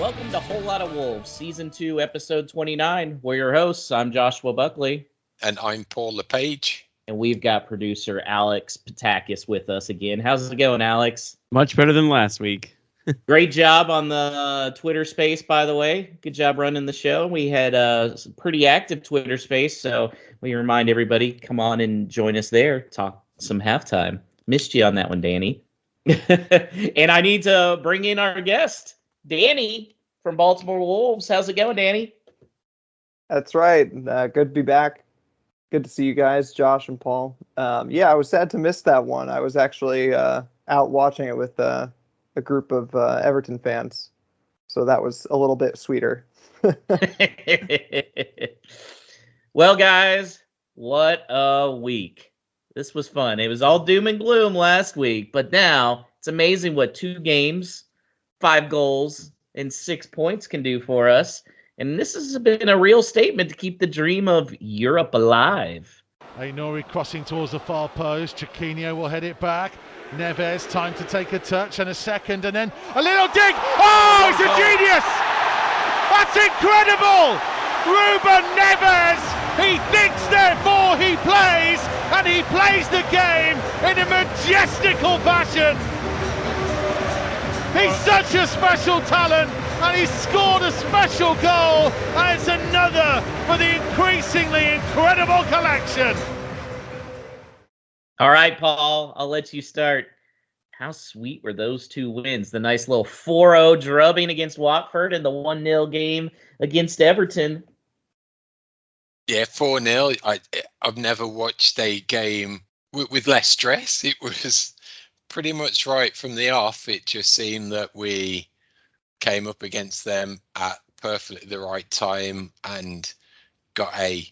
Welcome to Whole Lot of Wolves, Season 2, Episode 29. We're your hosts. I'm Joshua Buckley. And I'm Paul LePage. And we've got producer Alex Patakis with us again. How's it going, Alex? Much better than last week. Great job on the Twitter space, by the way. Good job running the show. We had a pretty active Twitter space, so we remind everybody, come on and join us there. Talk some halftime. Missed you on that one, Danny. And I need to bring in our guest, Danny from Baltimore Wolves. How's it going, Danny? That's right. Good to be back. Good to see you guys, Josh and Paul. I was sad to miss that one. I was actually out watching it with a group of Everton fans, so that was a little bit sweeter. Well, guys, what a week. This was fun. It was all doom and gloom last week, but now it's amazing what 2 games, 5 goals, and 6 points can do for us. And this has been a real statement to keep the dream of Europe alive. Ainori crossing towards the far post. Chiquinho will head it back. Neves, time to take a touch and a second, and then a little dig. Oh, it's a genius! That's incredible! Ruben Neves, he thinks therefore he plays, and he plays the game in a majestical fashion. He's such a special talent, and he scored a special goal, and it's another for the increasingly incredible collection. All right, Paul, I'll let you start. How sweet were those 2 wins? The nice little 4-0 drubbing against Watford and the 1-0 game against Everton. Yeah, 4-0. I've never watched a game with less stress. It was pretty much right from the off. It just seemed that we came up against them at perfectly the right time and got a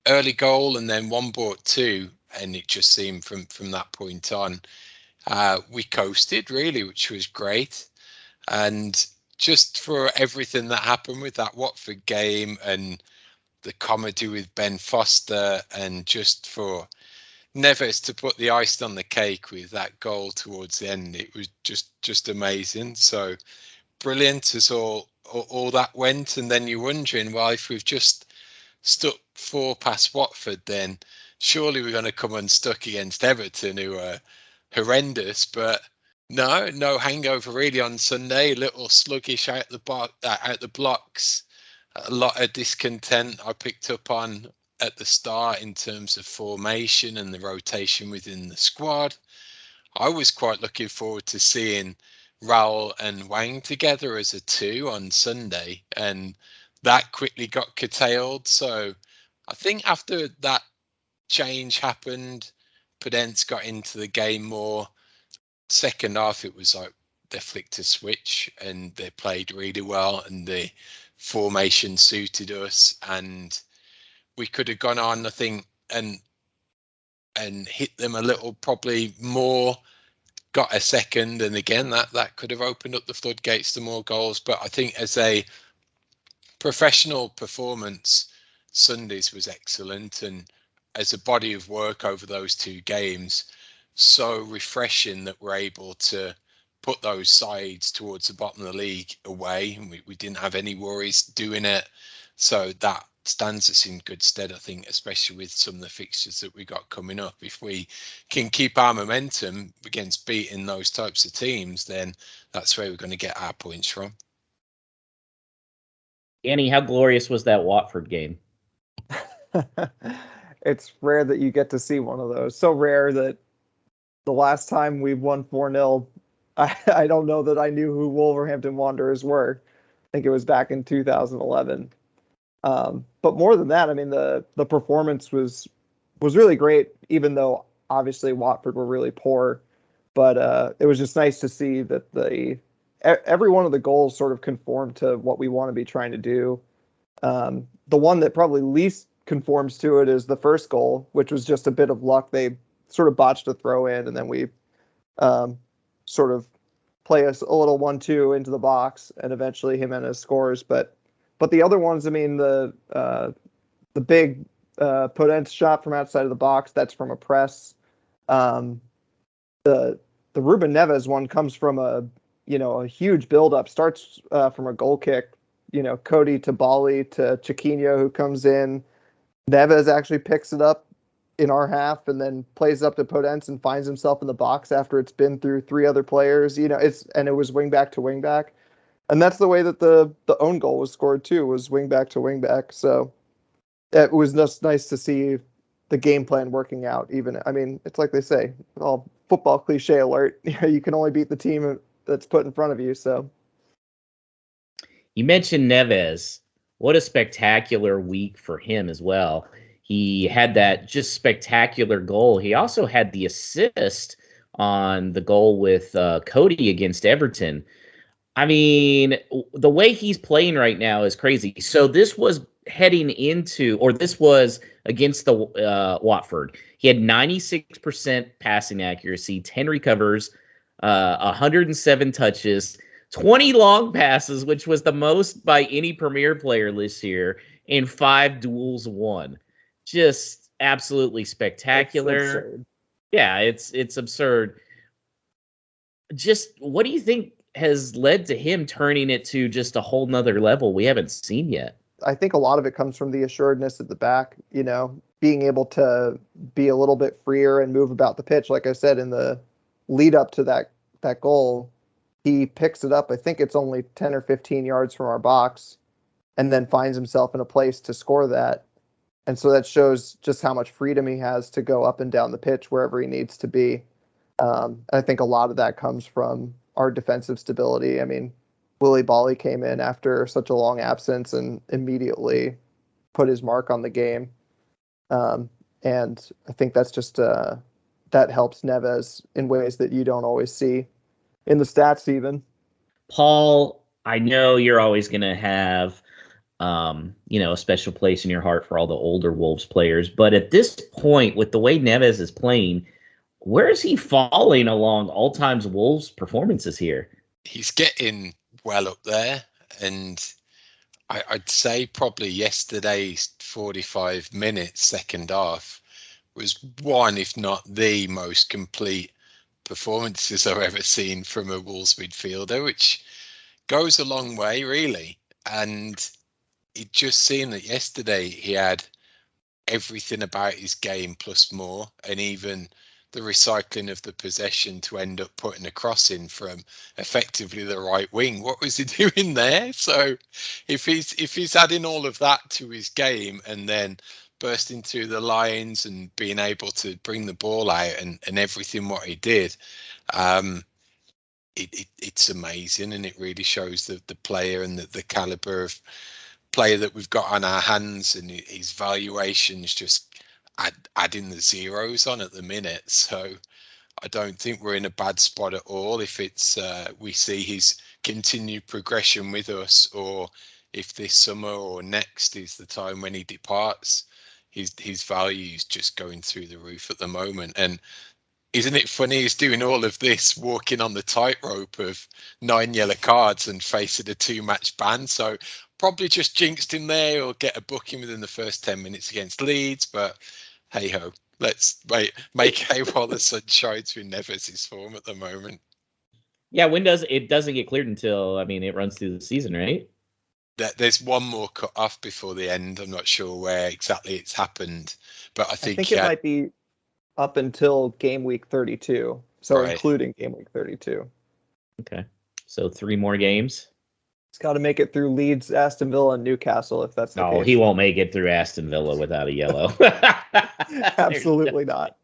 early goal, and then one brought 2, and it just seemed from that point on we coasted really, which was great. And just for everything that happened with that Watford game and the comedy with Ben Foster, and just for Neves to put the icing on the cake with that goal towards the end, it was just amazing. So brilliant as all that went. And then you're wondering, well, if we've just stuck 4 past Watford, then surely we're going to come unstuck against Everton, who are horrendous. But no hangover really on Sunday. A little sluggish out the blocks. A lot of discontent I picked up on at the start in terms of formation and the rotation within the squad. I was quite looking forward to seeing Raul and Wang together as a 2 on Sunday, and that quickly got curtailed. So I think after that change happened, Podence got into the game more. Second half, it was like they flicked a switch and they played really well, and the formation suited us, and we could have gone on, I think, and hit them a little probably more, got a second, and again that could have opened up the floodgates to more goals. But I think as a professional performance, Sunday's was excellent, and as a body of work over those 2 games, so refreshing that we're able to put those sides towards the bottom of the league away, and we didn't have any worries doing it. So that stands us in good stead, I think, especially with some of the fixtures that we got coming up. If we can keep our momentum against beating those types of teams, then that's where we're going to get our points from. Annie, how glorious was that Watford game? It's rare that you get to see one of those. So rare that the last time we won 4-0, I don't know that I knew who Wolverhampton Wanderers were. I think it was back in 2011. But more than that, I mean, the performance was really great, even though obviously Watford were really poor. But it was just nice to see that every one of the goals sort of conformed to what we want to be trying to do. The one that probably least conforms to it is the first goal, which was just a bit of luck. They sort of botched a throw in, and then we sort of play us a little 1-2 into the box, and eventually Jimenez scores. But the other ones, I mean, the big Podence shot from outside of the box, that's from a press. The Ruben Neves one comes from a a huge build-up. Starts from a goal kick, Cody to Bali to Chiquinho, who comes in. Neves actually picks it up in our half and then plays up to Podence and finds himself in the box after it's been through 3 other players. It was wing back to wing back. And that's the way that the own goal was scored too, was wing back to wing back. So it was just nice to see the game plan working out. It's like they say, all football cliche alert, you can only beat the team that's put in front of you. So you mentioned Neves. What a spectacular week for him as well. He had that just spectacular goal. He also had the assist on the goal with Cody against Everton. I mean, the way he's playing right now is crazy. So this was this was against the Watford. He had 96% passing accuracy, 10 recovers, 107 touches, 20 long passes, which was the most by any Premier player this year, and 5 duels won. Just absolutely spectacular. Yeah, it's absurd. Just what do you think has led to him turning it to just a whole nother level we haven't seen yet? I think a lot of it comes from the assuredness at the back, being able to be a little bit freer and move about the pitch. Like I said, in the lead up to that goal, he picks it up. I think it's only 10 or 15 yards from our box, and then finds himself in a place to score that. And so that shows just how much freedom he has to go up and down the pitch wherever he needs to be. I think a lot of that comes from our defensive stability. Willy Bali came in after such a long absence and immediately put his mark on the game. And I think that's just that helps Neves in ways that you don't always see in the stats even. Paul, I know you're always going to have a special place in your heart for all the older Wolves players. But at this point, with the way Neves is playing, where is he falling along all-time Wolves performances here? He's getting well up there. And I'd say probably yesterday's 45 minutes, second half, was one, if not the most complete performances I've ever seen from a Wolves midfielder, which goes a long way, really. And it just seemed that yesterday he had everything about his game plus more, and even the recycling of the possession to end up putting a cross in from effectively the right wing. What was he doing there? So if he's adding all of that to his game and then bursting through the lines and being able to bring the ball out and everything what he did, it's amazing, and it really shows the player and the caliber of player that we've got on our hands, and his valuation's just adding the zeros on at the minute. So I don't think we're in a bad spot at all if it's we see his continued progression with us, or if this summer or next is the time when he departs. His value is just going through the roof at the moment. And isn't it funny, he's doing all of this walking on the tightrope of 9 yellow cards and facing a 2-match ban. So probably just jinxed him there, or get a booking within the first 10 minutes against Leeds. But hey ho, let's make hay while the sun shines with Neves' form at the moment. Yeah, it doesn't get cleared until it runs through the season, right? There's one more cut off before the end. I'm not sure where exactly it's happened, but I think it might be up until game week 32. So right. Including game week 32. Okay. So 3 more games. He's got to make it through Leeds, Aston Villa, and Newcastle if that's the case. No, he won't make it through Aston Villa without a yellow. Absolutely not.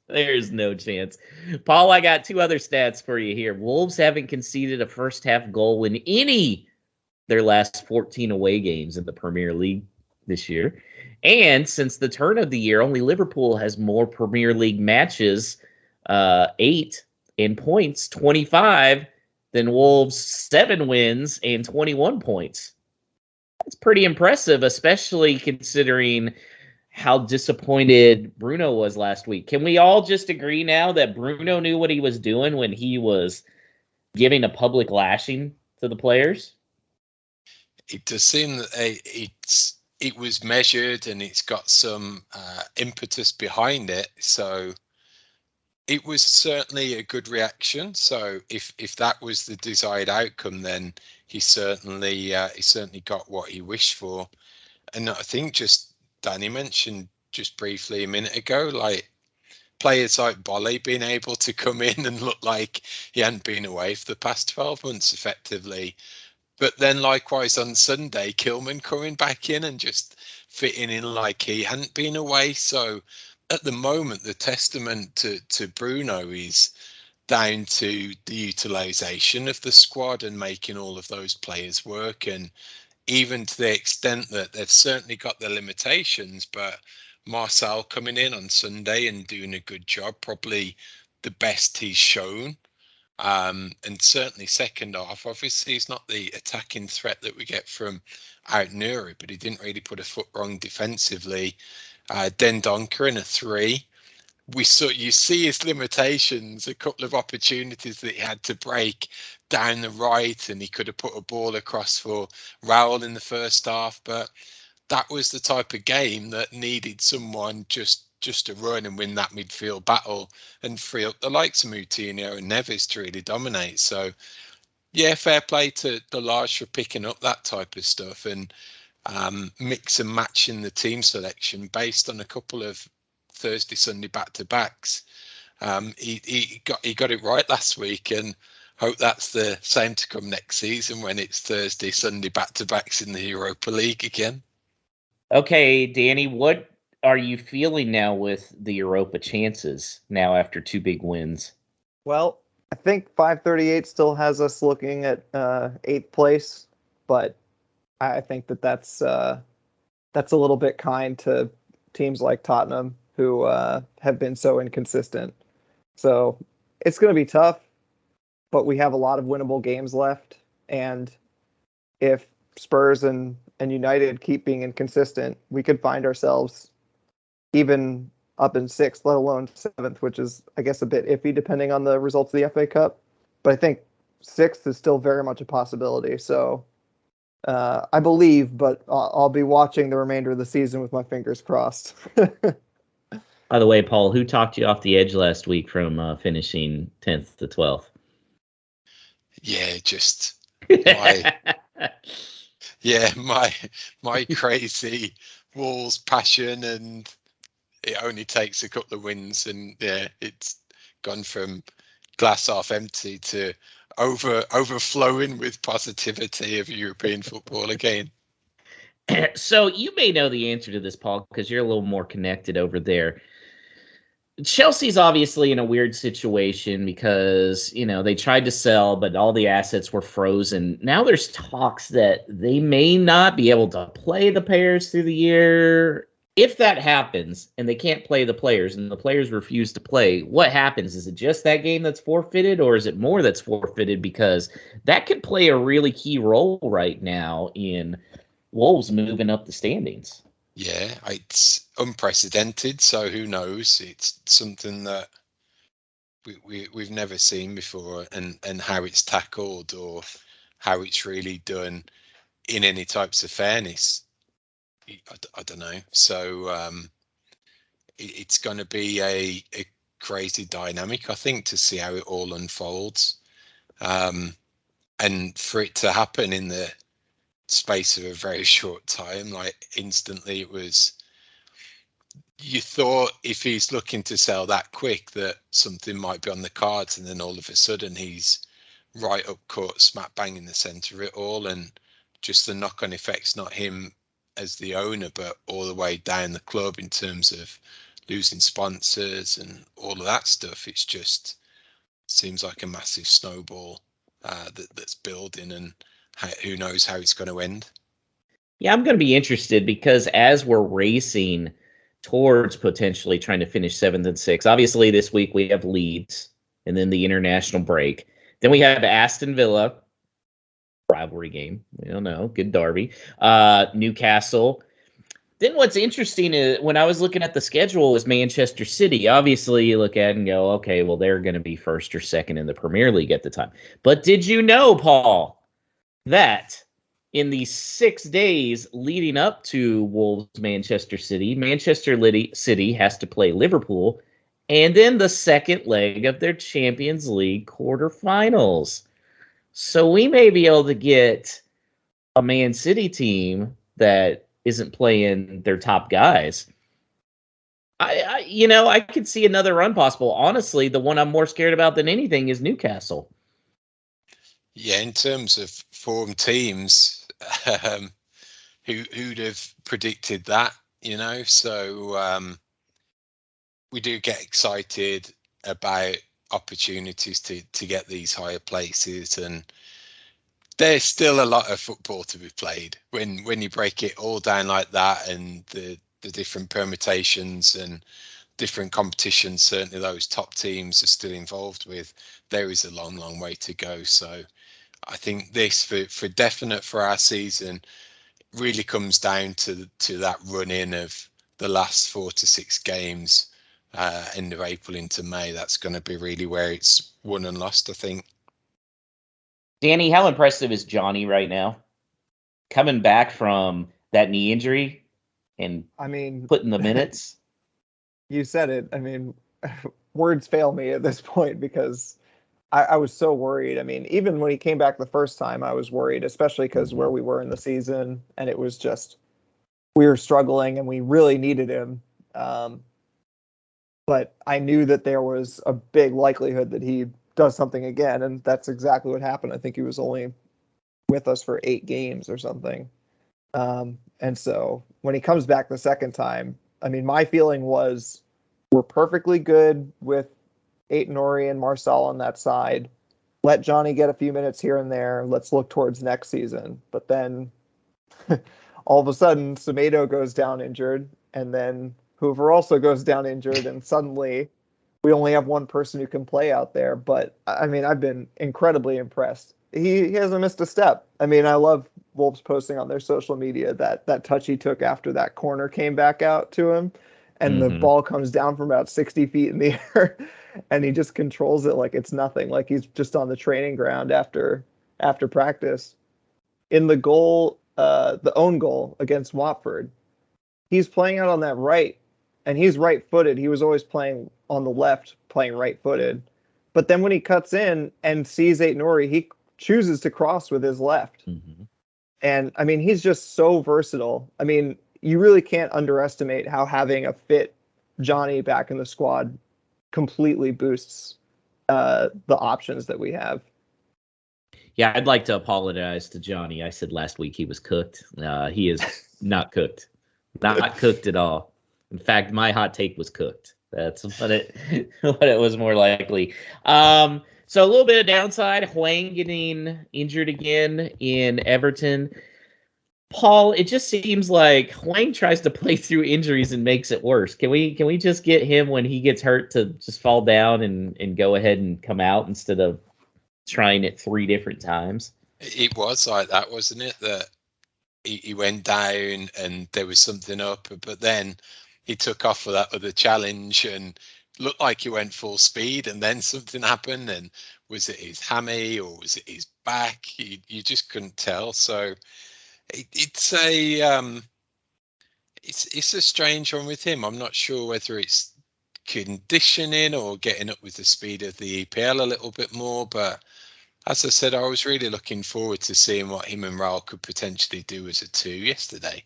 There's no chance. Paul, I got 2 other stats for you here. Wolves haven't conceded a first half goal in any their last 14 away games in the Premier League this year. And since the turn of the year, only Liverpool has more Premier League matches, 8, in points, 25, than Wolves, 7 wins and 21 points. That's pretty impressive, especially considering how disappointed Bruno was last week. Can we all just agree now that Bruno knew what he was doing when he was giving a public lashing to the players? It does seem that it was measured and it's got some impetus behind it. So it was certainly a good reaction. So if that was the desired outcome, then he certainly got what he wished for. And I think just Danny mentioned just briefly a minute ago, like players like Bolly being able to come in and look like he hadn't been away for the past 12 months effectively. But then likewise on Sunday, Kilman coming back in and just fitting in like he hadn't been away. So at the moment, the testament to Bruno is down to the utilisation of the squad and making all of those players work. And even to the extent that they've certainly got their limitations, but Marcel coming in on Sunday and doing a good job, probably the best he's shown. And certainly second half, obviously he's not the attacking threat that we get from out Nuri, but he didn't really put a foot wrong defensively. Dendoncker in a 3. You see his limitations, a couple of opportunities that he had to break down the right, and he could have put a ball across for Raul in the first half, but that was the type of game that needed someone just to run and win that midfield battle and free up the likes of Moutinho and Neves to really dominate. So yeah, fair play to the Lage for picking up that type of stuff and mix and matching the team selection based on a couple of Thursday, Sunday back-to-backs. He got it right last week, and hope that's the same to come next season when it's Thursday, Sunday back-to-backs in the Europa League again. Okay, Danny, what are you feeling now with the Europa chances now after 2 big wins? Well, I think 538 still has us looking at 8th place, but I think that's a little bit kind to teams like Tottenham who have been so inconsistent. So it's going to be tough, but we have a lot of winnable games left. And if Spurs and United keep being inconsistent, we could find ourselves even up in 6th, let alone 7th, which is, I guess, a bit iffy depending on the results of the FA Cup. But I think 6th is still very much a possibility. So I believe, but I'll be watching the remainder of the season with my fingers crossed. By the way, Paul, who talked you off the edge last week from finishing 10th to 12th? Yeah, just my crazy Wolves passion, and it only takes a couple of wins, and yeah, it's gone from glass half empty to overflowing with positivity of European football again. So you may know the answer to this, Paul, because you're a little more connected over there. Chelsea's obviously in a weird situation because, they tried to sell, but all the assets were frozen. Now there's talks that they may not be able to play the players through the year. If that happens and they can't play the players and the players refuse to play, what happens? Is it just that game that's forfeited, or is it more that's forfeited? Because that could play a really key role right now in Wolves moving up the standings. Yeah, it's unprecedented, so who knows? It's something that we've never seen before, and how it's tackled or how it's really done in any types of fairness. I don't know. So it's going to be a crazy dynamic, I think, to see how it all unfolds. And for it to happen in the space of a very short time, like instantly, you thought if he's looking to sell that quick that something might be on the cards, and then all of a sudden he's right up court, smack bang in the center of it all, and just the knock-on effects, not him as the owner, but all the way down the club in terms of losing sponsors and all of that stuff. It's just seems like a massive snowball that's building, and who knows how it's going to end. Yeah, I'm going to be interested because as we're racing towards potentially trying to finish 7th and 6th, obviously this week we have Leeds and then the international break. Then we have Aston Villa, rivalry game. We don't know. Good derby. Newcastle. Then what's interesting is when I was looking at the schedule is Manchester City. Obviously, you look at it and go, okay, well, they're going to be 1st or 2nd in the Premier League at the time. But did you know, Paul, that in the 6 days leading up to Wolves Manchester City has to play Liverpool and in the second leg of their Champions League quarterfinals. So we may be able to get a Man City team that isn't playing their top guys. I could see another run possible. Honestly, the one I'm more scared about than anything is Newcastle. Yeah, in terms of form teams, who'd have predicted that? So we do get excited about opportunities to get these higher places, and there's still a lot of football to be played when you break it all down like that, and the different permutations and different competitions. Certainly those top teams are still involved with. There is a long way to go. So I think this for definite for our season really comes down to that run in of the last 4 to 6 games, end of April into May. That's going to be really where it's won and lost, I think. Danny, how impressive is Johnny right now? Coming back from that knee injury and putting the minutes. You said it. I mean, words fail me at this point because I was so worried. I mean, even when he came back the first time, I was worried, especially because where we were in the season, and it was just, we were struggling and we really needed him. But I knew that there was a big likelihood that he does something again, and that's exactly what happened. I think he was only with us for 8 games or something. And so when he comes back the second time, I mean, my feeling was we're perfectly good with Aït-Nouri and Marcel on that side. Let Johnny get a few minutes here and there. Let's look towards next season. But then all of a sudden, Semedo goes down injured, and then Hoover also goes down injured, and suddenly we only have one person who can play out there. But I mean, I've been incredibly impressed. He hasn't missed a step. I mean, I love Wolves posting on their social media that touch he took after that corner came back out to him, and the ball comes down from about 60 feet in the air, and he just controls it like it's nothing, like he's just on the training ground after practice. In the goal, the own goal against Watford, he's playing out on that right, and he's right-footed. He was always playing on the left, playing right-footed. But then when he cuts in and sees Aït-Nouri, he chooses to cross with his left. And, I mean, he's just so versatile. I mean, you really can't underestimate how having a fit Johnny back in the squad completely boosts the options that we have. Yeah, I'd like to apologize to Johnny. I said last week he was cooked. He is not cooked. Not cooked at all. In fact, my hot take was cooked. That's what it was more likely. So a little bit of downside, Hwang getting injured again in Everton. Paul, it just seems like Hwang tries to play through injuries and makes it worse. Can we just get him when he gets hurt to just fall down and go ahead and come out instead of trying it 3 different times? It was like that, wasn't it? That he went down and there was something up, but then he took off for that other challenge and looked like he went full speed, and then something happened. And was it his hammy or was it his back? You just couldn't tell. So it's a strange one with him. I'm not sure whether it's conditioning or getting up with the speed of the EPL a little bit more, but as I said, I was really looking forward to seeing what him and Raul could potentially do as a 2 yesterday.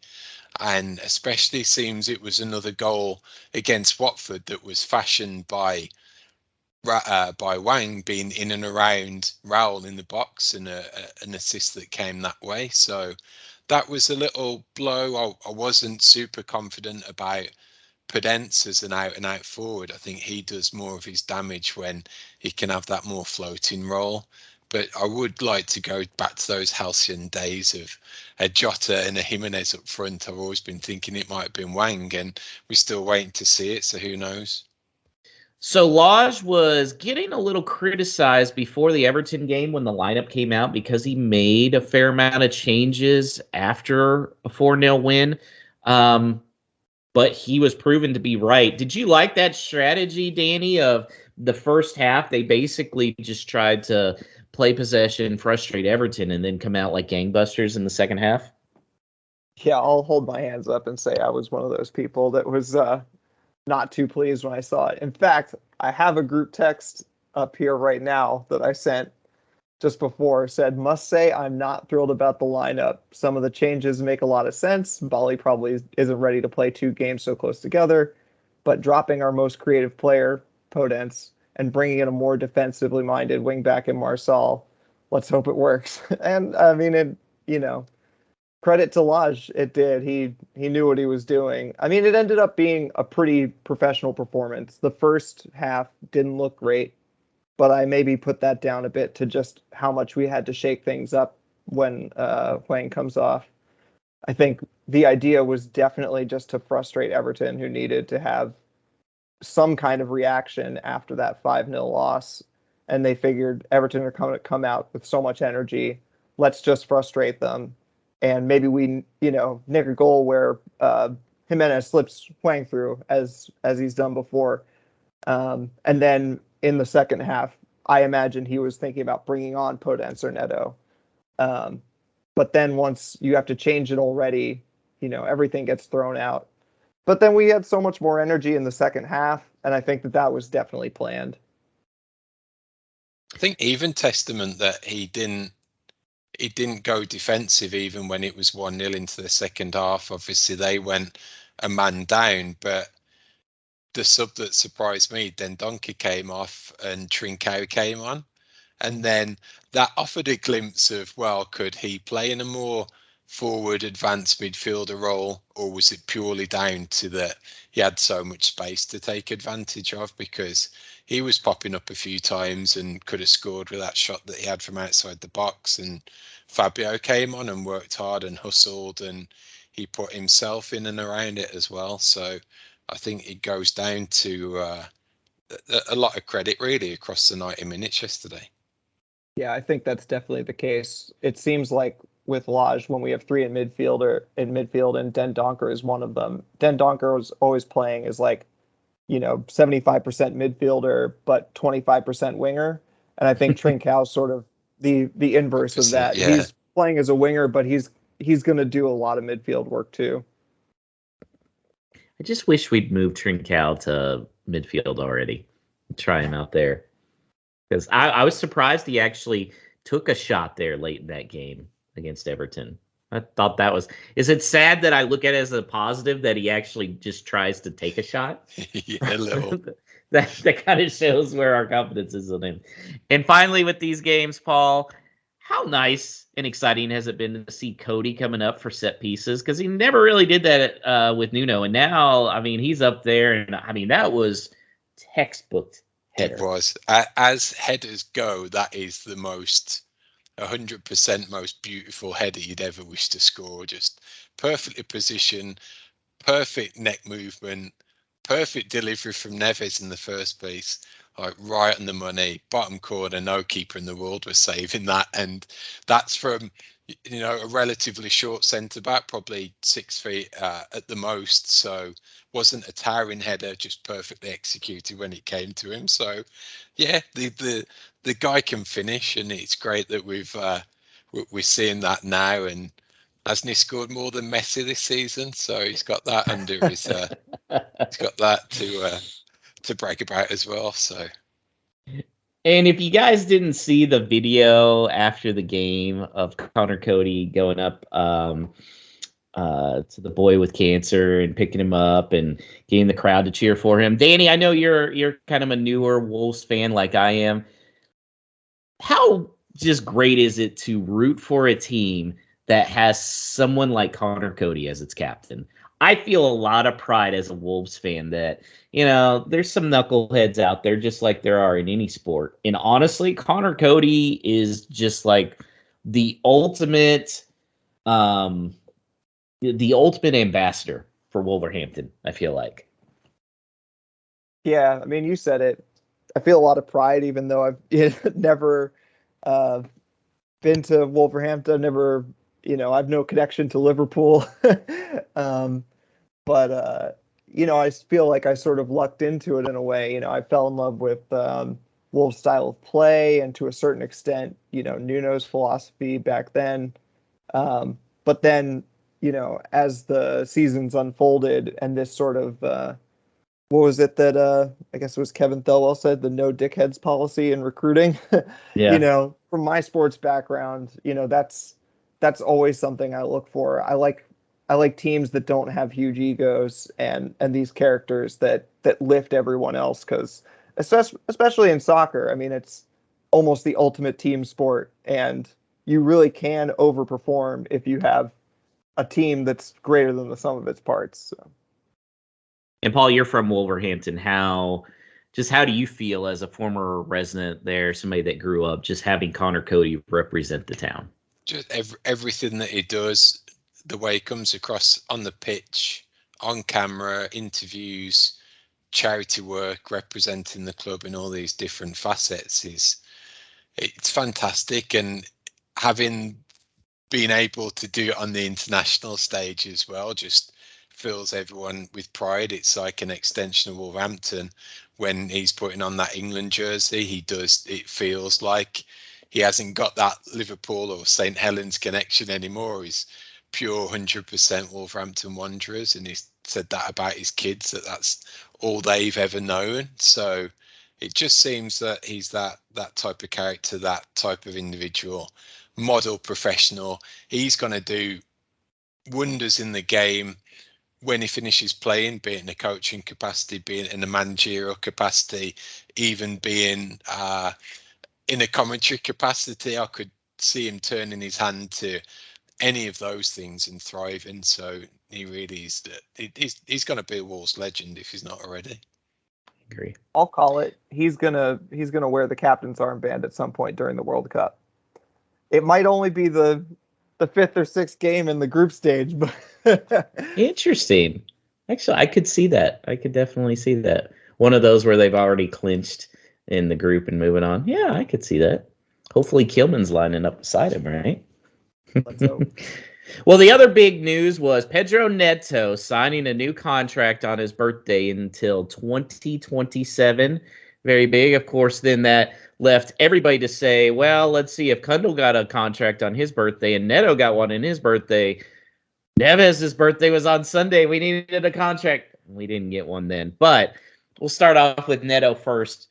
And especially seems it was another goal against Watford that was fashioned by Hwang being in and around Raul in the box, and an assist that came that way. So that was a little blow. I wasn't super confident about Podence as an out-and-out forward. I think he does more of his damage when he can have that more floating role. But I would like to go back to those halcyon days of a Jota and a Jimenez up front. I've always been thinking it might have been Hwang, and we're still waiting to see it, so who knows? So Lodge was getting a little criticized before the Everton game when the lineup came out because he made a fair amount of changes after a 4-0 win. But he was proven to be right. Did you like that strategy, Danny, of the first half? They basically just tried to play possession, frustrate Everton, and then come out like gangbusters in the second half? Yeah, I'll hold my hands up and say I was one of those people that was not too pleased when I saw it. In fact, I have a group text up here right now that I sent just before, said, must say I'm not thrilled about the lineup. Some of the changes make a lot of sense. Bali probably isn't ready to play 2 games so close together, but dropping our most creative player, Podence, and bringing in a more defensively minded wingback in Marsal, let's hope it works. And I mean, credit to Lodge, it did. He knew what he was doing. I mean, it ended up being a pretty professional performance. The first half didn't look great, but I maybe put that down a bit to just how much we had to shake things up when Hwang comes off. I think the idea was definitely just to frustrate Everton, who needed to have some kind of reaction after that 5-0 loss. And they figured Everton are going to come out with so much energy. Let's just frustrate them. And maybe we, nick a goal where Jimenez slips Hwang through as he's done before. And then in the second half, I imagine he was thinking about bringing on Podence or Neto. But then once you have to change it already, everything gets thrown out. But then we had so much more energy in the second half, and I think that was definitely planned. I think even testament that he didn't go defensive even when it was 1-0 into the second half. Obviously, they went a man down, but the sub that surprised me, Dendoncker came off and Trincao came on. And then that offered a glimpse of, well, could he play in a more forward advanced midfielder role, or was it purely down to that he had so much space to take advantage of? Because he was popping up a few times and could have scored with that shot that he had from outside the box. And Fabio came on and worked hard and hustled, and he put himself in and around it as well. So I think it goes down to a lot of credit really across the 90 minutes yesterday. Yeah, I think that's definitely the case. It seems like with Lodge, when we have 3 in midfield, and Dendoncker is one of them. Dendoncker was always playing as 75% midfielder, but 25% winger. And I think Trincau's sort of the inverse of that. Yeah. He's playing as a winger, but he's going to do a lot of midfield work too. I just wish we'd moved Trincao to midfield already. Try him out there. Because I was surprised he actually took a shot there late in that game against Everton. I thought that was... Is it sad that I look at it as a positive that he actually just tries to take a shot? Yeah, a little. that kind of shows where our confidence is in him. And finally, with these games, Paul, how nice and exciting has it been to see Cody coming up for set pieces? Because he never really did that with Nuno. And now, I mean, he's up there. And I mean, that was textbook header. It was. As headers go, that is the most 100% most beautiful header you'd ever wish to score. Just perfectly positioned, perfect neck movement, perfect delivery from Neves in the first piece, like right on the money, bottom corner. No keeper in the world was saving that, and that's from a relatively short centre back, probably 6 feet at the most. So wasn't a towering header, just perfectly executed when it came to him. So yeah, the guy can finish, and it's great that we're seeing that now. And hasn't he scored more than Messi this season? So he's got that under his he's got that to brag about as well. So. And if you guys didn't see the video after the game of Connor Cody going up to the boy with cancer and picking him up and getting the crowd to cheer for him, Danny, I know you're kind of a newer Wolves fan like I am. How just great is it to root for a team that has someone like Connor Cody as its captain? I feel a lot of pride as a Wolves fan that, there's some knuckleheads out there just like there are in any sport. And honestly, Connor Cody is just like the ultimate ambassador for Wolverhampton, I feel like. Yeah, I mean, you said it. I feel a lot of pride, even though I've never been to Wolverhampton, never, I've no connection to Liverpool. But I feel like I sort of lucked into it in a way. I fell in love with Wolves' style of play, and to a certain extent, Nuno's philosophy back then. But then, as the seasons unfolded and this sort of what was it that I guess it was Kevin Thelwell said, the no dickheads policy in recruiting. Yeah. From my sports background, that's always something I look for. I like teams that don't have huge egos and these characters that lift everyone else, because especially in soccer, I mean, it's almost the ultimate team sport, and you really can overperform if you have a team that's greater than the sum of its parts. So. And Paul, you're from Wolverhampton. How do you feel as a former resident there, somebody that grew up, just having Connor Cody represent the town? Just everything that he does, the way he comes across on the pitch, on camera, interviews, charity work, representing the club in all these different facets, it's fantastic. And having been able to do it on the international stage as well just fills everyone with pride. It's like an extension of Wolverhampton. When he's putting on that England jersey, it feels like he hasn't got that Liverpool or St. Helens connection anymore. He's pure 100% Wolverhampton Wanderers, and he's said that about his kids, that's all they've ever known. So it just seems that he's that type of character, that type of individual, model professional. He's going to do wonders in the game when he finishes playing, be it in a coaching capacity, be it in a managerial capacity, even being in a commentary capacity. I could see him turning his hand to any of those things and thriving. So he really is. He's going to be a Wolves legend if he's not already. Agree. I'll call it. He's gonna wear the captain's armband at some point during the World Cup. It might only be the fifth or sixth game in the group stage, but Interesting. Actually, I could see that. I could definitely see that. One of those where they've already clinched in the group and moving on. Yeah, I could see that. Hopefully Kilman's lining up beside him, right? Let's hope. Well, the other big news was Pedro Neto signing a new contract on his birthday until 2027. Very big. Of course, then that left everybody to say, well, let's see if Kundal got a contract on his birthday and Neto got one in his birthday. Neves' birthday was on Sunday. We needed a contract. We didn't get one then. But we'll start off with Neto first.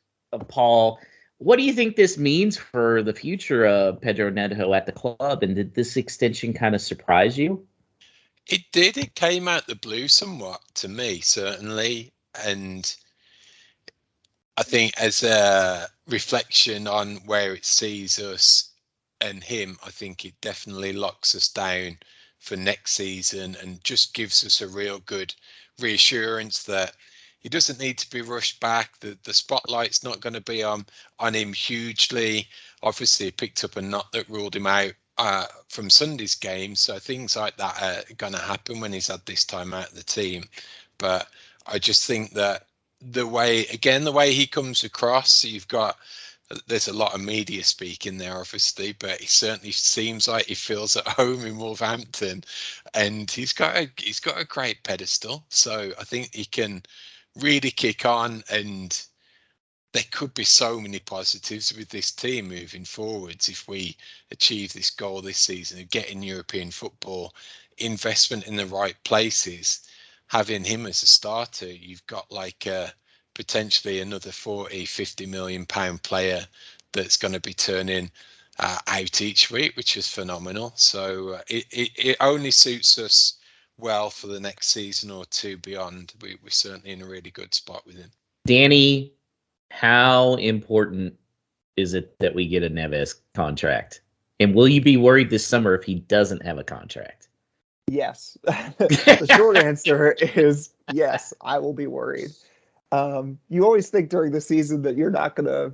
Paul, what do you think this means for the future of Pedro Neto at the club? And did this extension kind of surprise you? It did. It came out the blue somewhat to me, certainly. And I think as a reflection on where it sees us and him, I think it definitely locks us down for next season and just gives us a real good reassurance that he doesn't need to be rushed back. The spotlight's not going to be on him hugely. Obviously, he picked up a knot that ruled him out from Sunday's game. So things like that are going to happen when he's had this time out of the team. But I just think that the way he comes across, there's a lot of media speaking there, obviously, but he certainly seems like he feels at home in Wolverhampton, and he's got a great pedestal. So I think he can really kick on, and there could be so many positives with this team moving forwards if we achieve this goal this season of getting European football, investment in the right places. Having him as a starter, you've got like potentially another 40-50 million pound player that's going to be turning out each week, which is phenomenal. So it only suits us well for the next season or two beyond. We're certainly in a really good spot with him. Danny, how important is it that we get a Neves contract? And will you be worried this summer if he doesn't have a contract? Yes. The short answer is yes, I will be worried. You always think during the season that you're not going to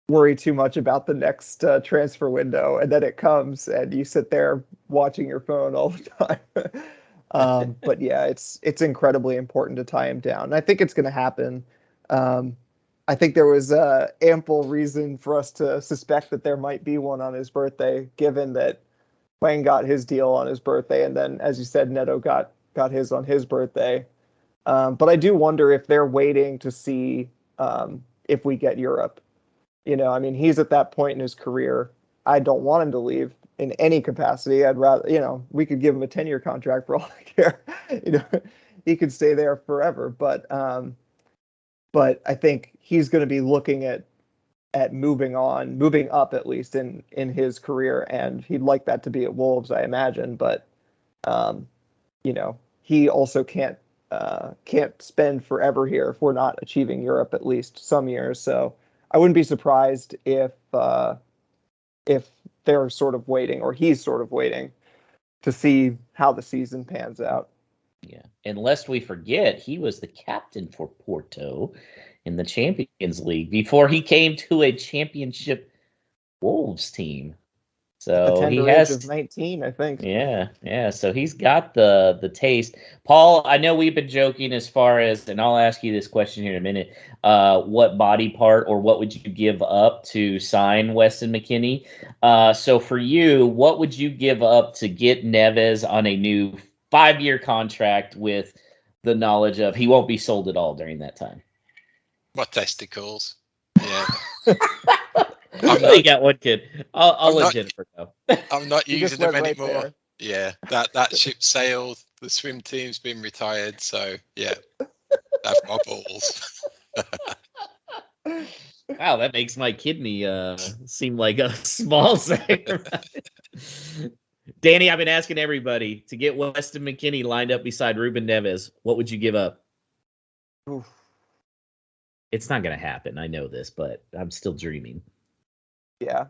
worry too much about the next transfer window, and then it comes and you sit there watching your phone all the time. But yeah, it's incredibly important to tie him down. And I think it's going to happen. I think there was ample reason for us to suspect that there might be one on his birthday, given that Wayne got his deal on his birthday, and then, as you said, Neto got his on his birthday. But I do wonder if they're waiting to see if we get Europe. I mean, he's at that point in his career. I don't want him to leave in any capacity. I'd rather, we could give him a 10-year contract for all I care. He could stay there forever. But but I think he's going to be looking at moving up at least in his career, and he'd like that to be at Wolves, I imagine. But he also can't spend forever here if we're not achieving Europe at least some years. So I wouldn't be surprised if they're sort of waiting, or he's sort of waiting to see how the season pans out. Yeah, and lest we forget, he was the captain for Porto in the Champions League before he came to a championship Wolves team. So the tender age of 19, I think. Yeah. So he's got the taste. Paul, I know we've been joking as far as, and I'll ask you this question here in a minute. What body part or what would you give up to sign Weston McKennie? So for you, what would you give up to get Neves on a new 5-year contract with the knowledge of he won't be sold at all during that time? What testicles? Yeah. I got one kid. I'll let Jennifer know. I'm not using them anymore. There. Yeah, that ship sailed. The swim team's been retired. So yeah, that's my balls. Wow, that makes my kidney seem like a small sacrifice. Danny, I've been asking everybody to get Weston McKennie lined up beside Ruben Neves. What would you give up? Oof. It's not going to happen. I know this, but I'm still dreaming. Yeah,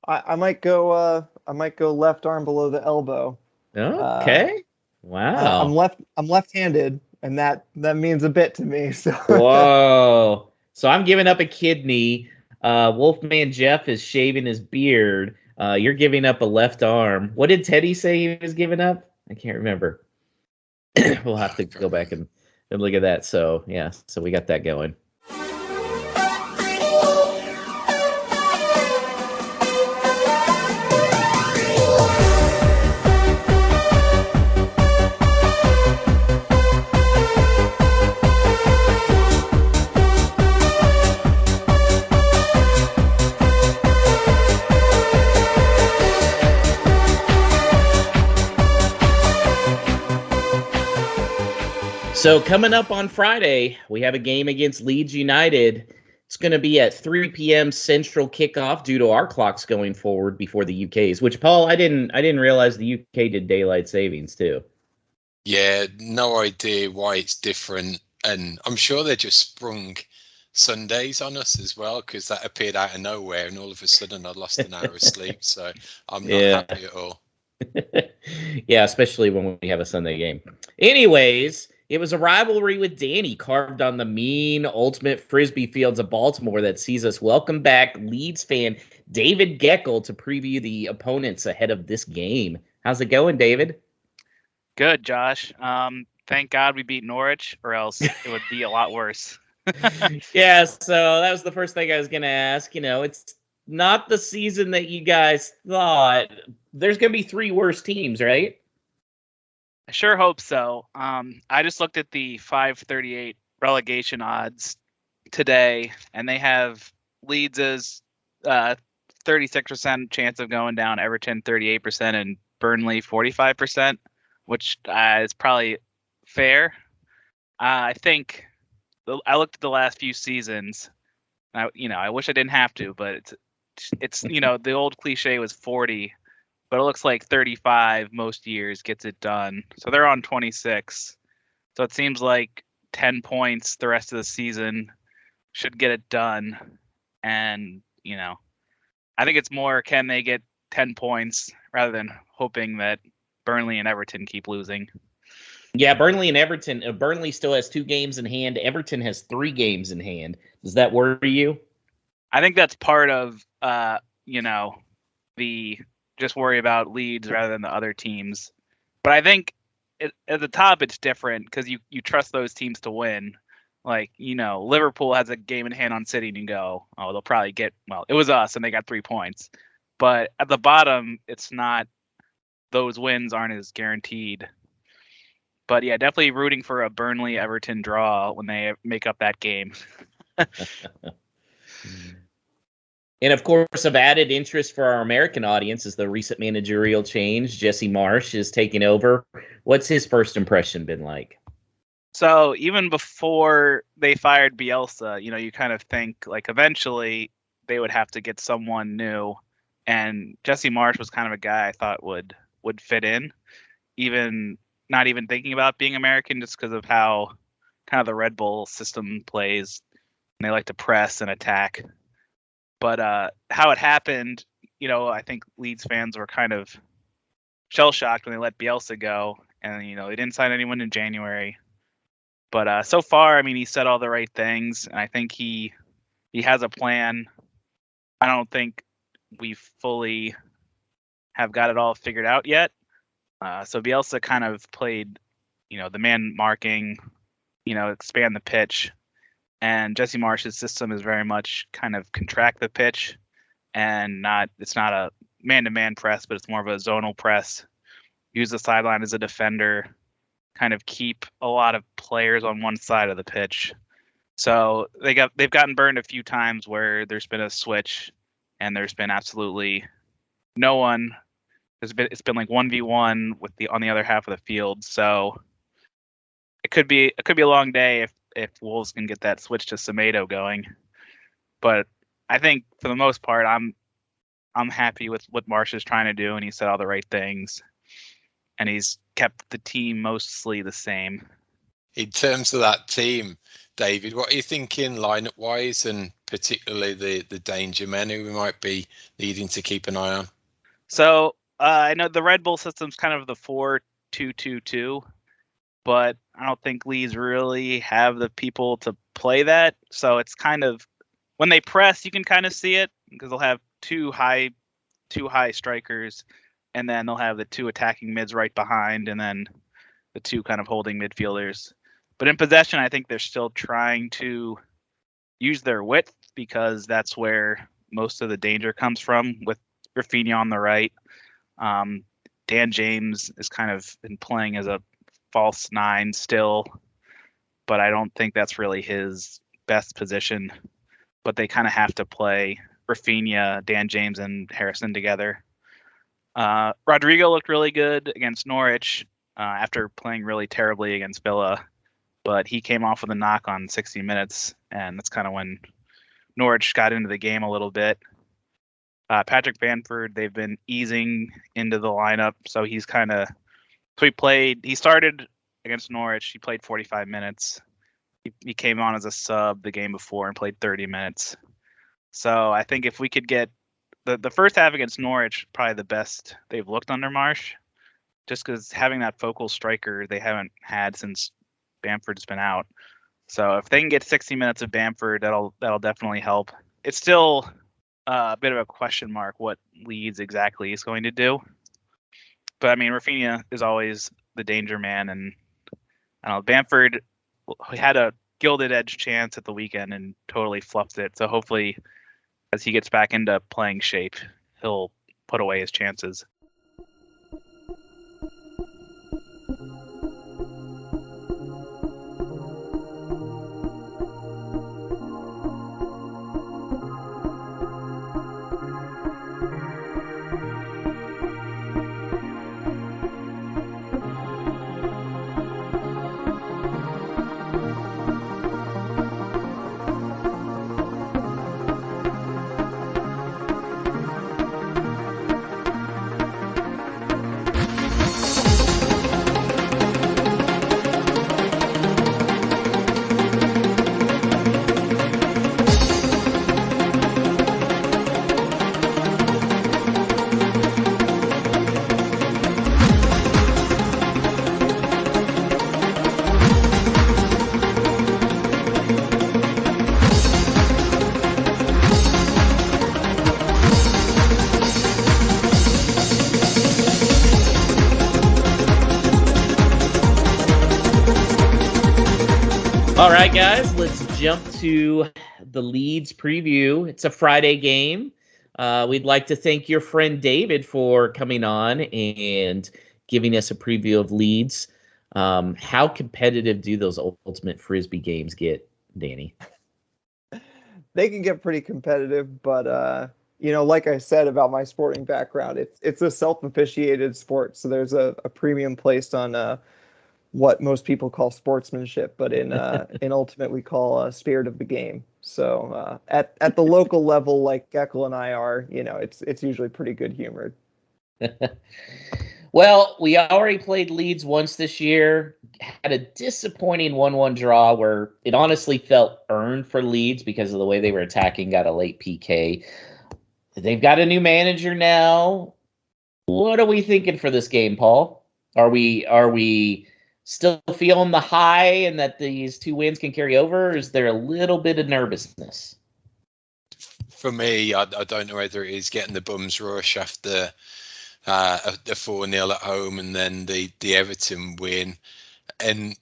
I might go. I might go left arm below the elbow. Okay. Wow. I'm left-handed, and that means a bit to me. So. Whoa. So I'm giving up a kidney. Wolfman Jeff is shaving his beard. You're giving up a left arm. What did Teddy say he was giving up? I can't remember. We'll have to go back and look at that. So yeah. So we got that going. So coming up on Friday, we have a game against Leeds United. It's going to be at 3 p.m. Central kickoff due to our clocks going forward before the UK's. Which, Paul, I didn't realize the UK did daylight savings too. Yeah, no idea why it's different, and I'm sure they just sprung Sundays on us as well, because that appeared out of nowhere, and all of a sudden I lost an hour of sleep. So I'm not happy at all. Yeah, especially when we have a Sunday game. Anyways. It was a rivalry with Danny carved on the mean ultimate frisbee fields of Baltimore that sees us welcome back Leeds fan David Geckle to preview the opponents ahead of this game. How's it going, David? Good, Josh. Thank God we beat Norwich, or else it would be a lot worse. Yeah, so that was the first thing I was going to ask. It's not the season that you guys thought. There's going to be 3 worse teams, right? I sure hope so. I just looked at the 538 relegation odds today, and they have Leeds as 36% chance of going down, Everton 38%, and Burnley 45%, which is probably fair. I think I looked at the last few seasons. I wish I didn't have to, but it's the old cliche was 40. But it looks like 35 most years gets it done. So they're on 26. So it seems like 10 points the rest of the season should get it done. And, I think it's more, can they get 10 points rather than hoping that Burnley and Everton keep losing. Yeah, Burnley and Everton. Burnley still has 2 games in hand. Everton has 3 games in hand. Does that worry you? I think that's part of, the just worry about Leeds rather than the other teams. But I think at the top it's different because you trust those teams to win. Like, Liverpool has a game in hand on City and you go, oh, they'll probably get, well, it was us and they got 3 points. But at the bottom, it's not, those wins aren't as guaranteed. But yeah, definitely rooting for a Burnley-Everton draw when they make up that game. And, of course, of added interest for our American audience is the recent managerial change. Jesse Marsch is taking over. What's his first impression been like? So even before they fired Bielsa, you kind of think like eventually they would have to get someone new, and Jesse Marsch was kind of a guy I thought would fit in, even not even thinking about being American, just because of how kind of the Red Bull system plays, and they like to press and attack. But how it happened, I think Leeds fans were kind of shell shocked when they let Bielsa go, and they didn't sign anyone in January. But so far, I mean, he said all the right things, and I think he has a plan. I don't think we fully have got it all figured out yet. So Bielsa kind of played, the man marking, expand the pitch, and Jesse Marsch's system is very much kind of contract the pitch, and it's not a man-to-man press, but it's more of a zonal press. Use the sideline as a defender. Kind of keep a lot of players on one side of the pitch. So they've gotten burned a few times where there's been a switch and there's been absolutely no one. It's been like 1v1 on the other half of the field. So it could be a long day if Wolves can get that switch to Semedo going. But I think for the most part I'm happy with what Marsch is trying to do, and he said all the right things. And he's kept the team mostly the same. In terms of that team, David, what are you thinking lineup-wise, and particularly the danger men who we might be needing to keep an eye on? So I know the Red Bull system's kind of the 4-2-2-2, but I don't think Leeds really have the people to play that. So it's kind of, when they press, you can kind of see it, because they'll have two high strikers, and then they'll have the two attacking mids right behind, and then the two kind of holding midfielders. But in possession, I think they're still trying to use their width, because that's where most of the danger comes from, with Rafinha on the right. Dan James has kind of been playing as a false nine still, but I don't think that's really his best position. But they kind of have to play Rafinha, Dan James, and Harrison together. Rodrigo looked really good against Norwich after playing really terribly against Villa, but he came off with a knock on 60 minutes, and that's kind of when Norwich got into the game a little bit. Patrick Bamford, they've been easing into the lineup, so he started against Norwich, he played 45 minutes. He came on as a sub the game before and played 30 minutes. So I think if we could get the first half against Norwich, probably the best they've looked under Marsch, just because having that focal striker they haven't had since Bamford's been out. So if they can get 60 minutes of Bamford, that'll definitely help. It's still a bit of a question mark what Leeds exactly is going to do. But I mean, Rafinha is always the danger man, and I don't know, Bamford had a gilded edge chance at the weekend and totally fluffed it. So hopefully, as he gets back into playing shape, he'll put away his chances. All right, guys, let's jump to the Leeds preview. It's a Friday game. We'd like to thank your friend David for coming on and giving us a preview of Leeds. How competitive do those ultimate Frisbee games get, Danny? They can get pretty competitive, but like I said about my sporting background, it's a self-officiated sport, so there's a premium placed on what most people call sportsmanship, but in Ultimate we call spirit of the game. So at the local level, like Geckle and I are, it's usually pretty good humored. Well, we already played Leeds once this year. Had a disappointing 1-1 draw where it honestly felt earned for Leeds because of the way they were attacking, got a late PK. They've got a new manager now. What are we thinking for this game, Paul? Are we still feeling the high and that these 2 wins can carry over? Or is there a little bit of nervousness? For me, I don't know whether it is getting the bums rush after a 4-0 at home and then the Everton win. And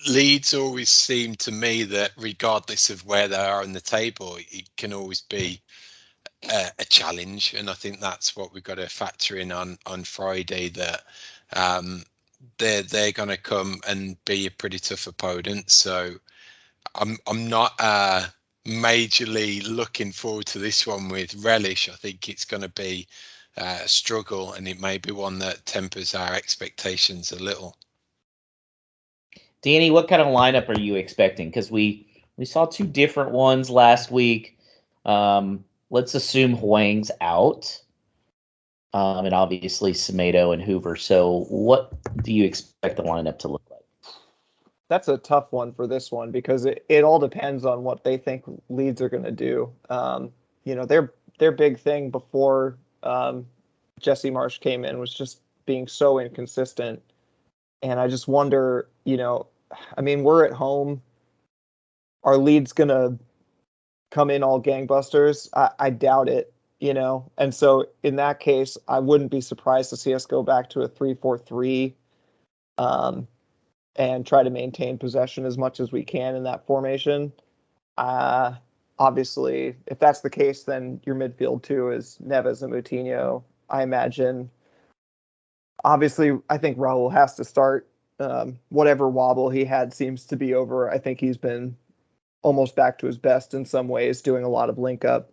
Leeds always seem to me that regardless of where they are on the table, it can always be a challenge. And I think that's what we've got to factor in on Friday, that they're going to come and be a pretty tough opponent. So I'm not majorly looking forward to this one with relish. I think it's going to be a struggle, and it may be one that tempers our expectations a little. Danny, what kind of lineup are you expecting? Because we saw 2 different ones last week. Let's assume Hwang's out, and obviously Semedo and Hoover. So what do you expect the lineup to look like? That's a tough one for this one because it all depends on what they think Leeds are going to do. Their big thing before Jesse Marsch came in was just being so inconsistent. And I just wonder, we're at home. Are Leeds going to come in all gangbusters? I doubt it, And so in that case, I wouldn't be surprised to see us go back to a 3-4-3 and try to maintain possession as much as we can in that formation. Obviously, if that's the case, then your midfield too is Neves and Moutinho, I imagine. Obviously, I think Raul has to start. Whatever wobble he had seems to be over. I think he's been almost back to his best in some ways, doing a lot of link up.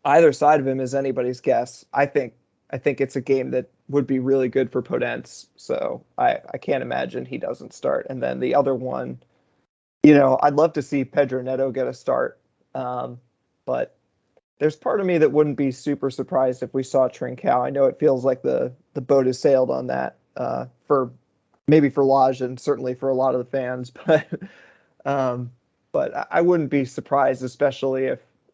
Either side of him is anybody's guess. I think it's a game that would be really good for Podence. So I can't imagine he doesn't start. And then the other one, I'd love to see Pedro Neto get a start. But there's part of me that wouldn't be super surprised if we saw Trincao. I know it feels like the boat has sailed on that for Lodge and certainly for a lot of the fans, but I wouldn't be surprised, especially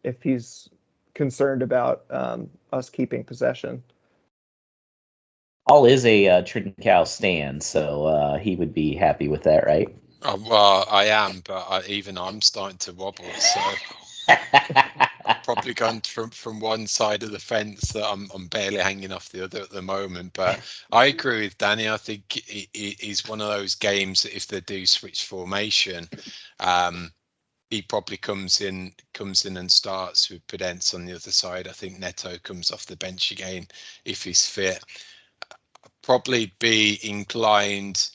if he's concerned about us keeping possession. Paul is a Trincao stan, so he would be happy with that, right? Oh, well, I am, but I'm starting to wobble. So I've probably gone from one side of the fence that I'm barely hanging off the other at the moment. But I agree with Danny. I think it is one of those games that if they do switch formation, he probably comes in and starts with Podence on the other side. I think Neto comes off the bench again if he's fit. Probably be inclined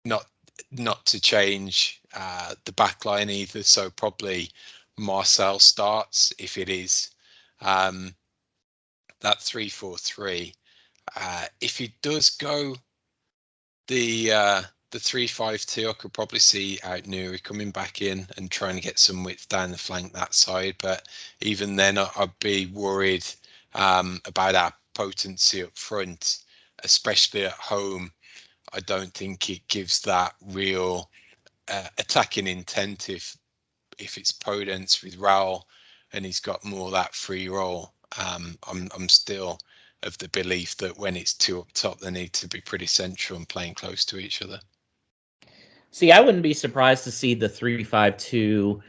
not to change the back line either. So probably Marcel starts if it is that 3-4-3. If he does go the 3-5-2, I could probably see out Nuri coming back in and trying to get some width down the flank that side. But even then, I'd be worried about our potency up front, especially at home. I don't think it gives that real attacking intent if it's Podence with Raul and he's got more of that free role. I'm still of the belief that when it's 2 up top, they need to be pretty central and playing close to each other. See, I wouldn't be surprised to see the 3-5-2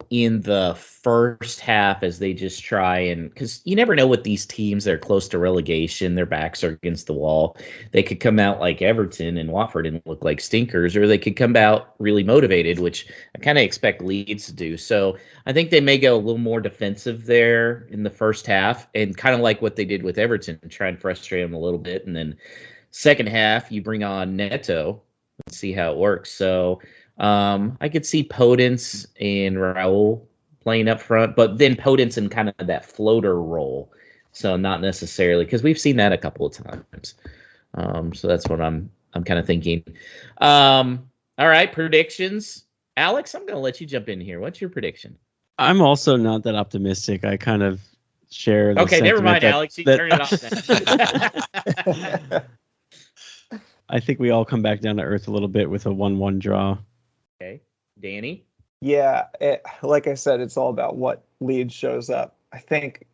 in the first half as they just try and, because you never know with these teams that are close to relegation, their backs are against the wall. They could come out like Everton and Watford and look like stinkers, or they could come out really motivated, which I kind of expect Leeds to do. So I think they may go a little more defensive there in the first half and kind of like what they did with Everton, try and frustrate them a little bit. And then second half, you bring on Neto and see how it works. So I could see Podence and Raul playing up front, but then Podence in kind of that floater role. So not necessarily, because we've seen that a couple of times. So that's what I'm I'm kind of thinking. All right, predictions. Alex, I'm going to let you jump in here. What's your prediction? I'm also not that optimistic. I kind of share the Okay, never mind, sentiment Alex. You can turn it off then. I think we all come back down to earth a little bit with a 1-1 draw. Okay. Danny? Yeah, like I said, it's all about what Leeds shows up. I think,